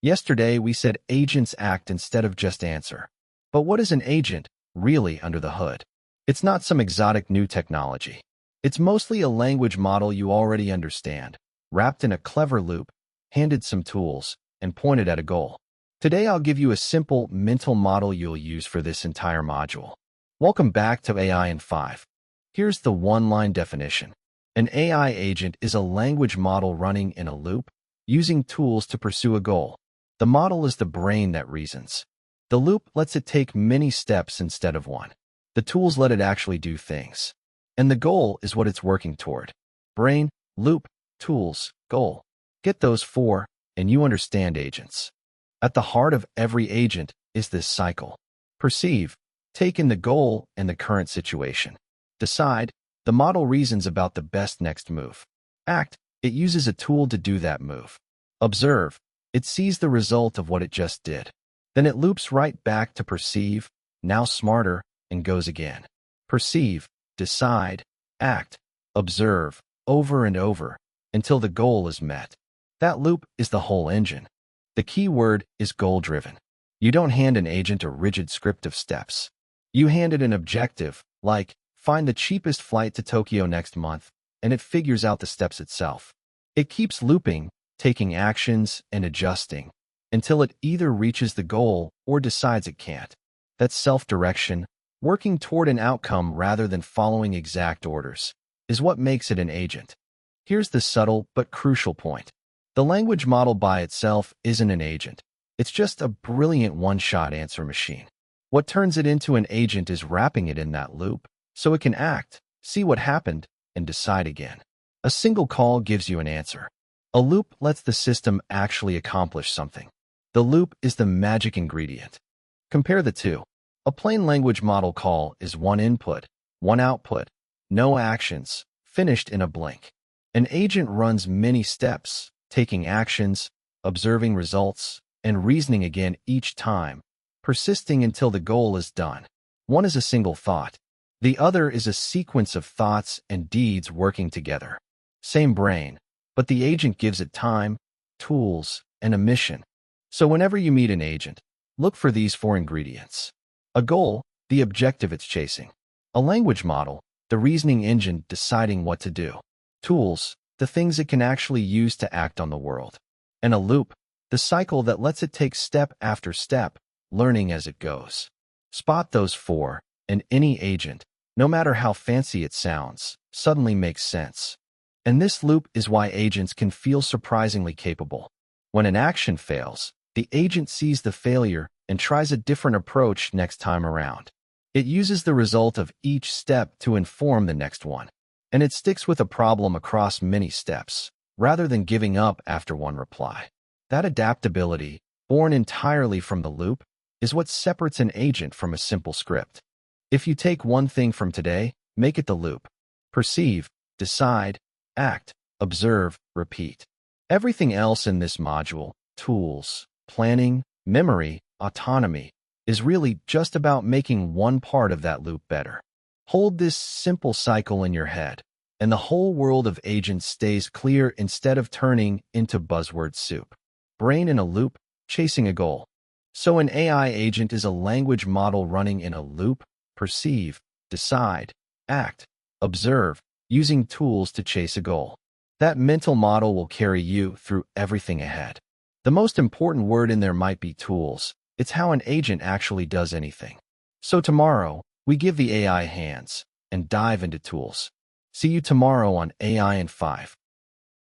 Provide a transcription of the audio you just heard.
Yesterday, we said agents act instead of just answer. But what is an agent, really, under the hood? It's not some exotic new technology. It's mostly a language model you already understand, wrapped in a clever loop, handed some tools, and pointed at a goal. Today, I'll give you a simple mental model you'll use for this entire module. Welcome back to AI in 5. Here's the one-line definition. An AI agent is a language model running in a loop, using tools to pursue a goal. The model is the brain that reasons. The loop lets it take many steps instead of one. The tools let it actually do things. And the goal is what it's working toward. Brain, loop, tools, goal. Get those four, and you understand agents. At the heart of every agent is this cycle. Perceive, take in the goal and the current situation. Decide, the model reasons about the best next move. Act, it uses a tool to do that move. Observe, it sees the result of what it just did. Then it loops right back to perceive, now smarter, and goes again. Perceive, decide, act, observe, over and over, until the goal is met. That loop is the whole engine. The key word is goal-driven. You don't hand an agent a rigid script of steps. You hand it an objective, like, find the cheapest flight to Tokyo next month, and it figures out the steps itself. It keeps looping, taking actions, and adjusting, until it either reaches the goal or decides it can't. That's self-direction, working toward an outcome rather than following exact orders, is what makes it an agent. Here's the subtle but crucial point. The language model by itself isn't an agent. It's just a brilliant one-shot answer machine. What turns it into an agent is wrapping it in that loop, so it can act, see what happened, and decide again. A single call gives you an answer. A loop lets the system actually accomplish something. The loop is the magic ingredient. Compare the two. A plain language model call is one input, one output, no actions, finished in a blink. An agent runs many steps, taking actions, observing results, and reasoning again each time, persisting until the goal is done. One is a single thought. The other is a sequence of thoughts and deeds working together. Same brain, but the agent gives it time, tools, and a mission. So whenever you meet an agent, look for these four ingredients. A goal, the objective it's chasing. A language model, the reasoning engine deciding what to do. Tools, the things it can actually use to act on the world. And a loop, the cycle that lets it take step after step, learning as it goes. Spot those four, and any agent, no matter how fancy it sounds, suddenly makes sense. And this loop is why agents can feel surprisingly capable. When an action fails, the agent sees the failure and tries a different approach next time around. It uses the result of each step to inform the next one. And it sticks with a problem across many steps, rather than giving up after one reply. That adaptability, born entirely from the loop, is what separates an agent from a simple script. If you take one thing from today, make it the loop. Perceive, decide, act, observe, repeat. Everything else in this module, tools, planning, memory, autonomy, is really just about making one part of that loop better. Hold this simple cycle in your head, and the whole world of agents stays clear instead of turning into buzzword soup. Brain in a loop, chasing a goal. So an AI agent is a language model running in a loop, perceive, decide, act, observe, using tools to chase a goal. That mental model will carry you through everything ahead. The most important word in there might be tools. It's how an agent actually does anything. So tomorrow, we give the AI hands and dive into tools. See you tomorrow on AI in 5.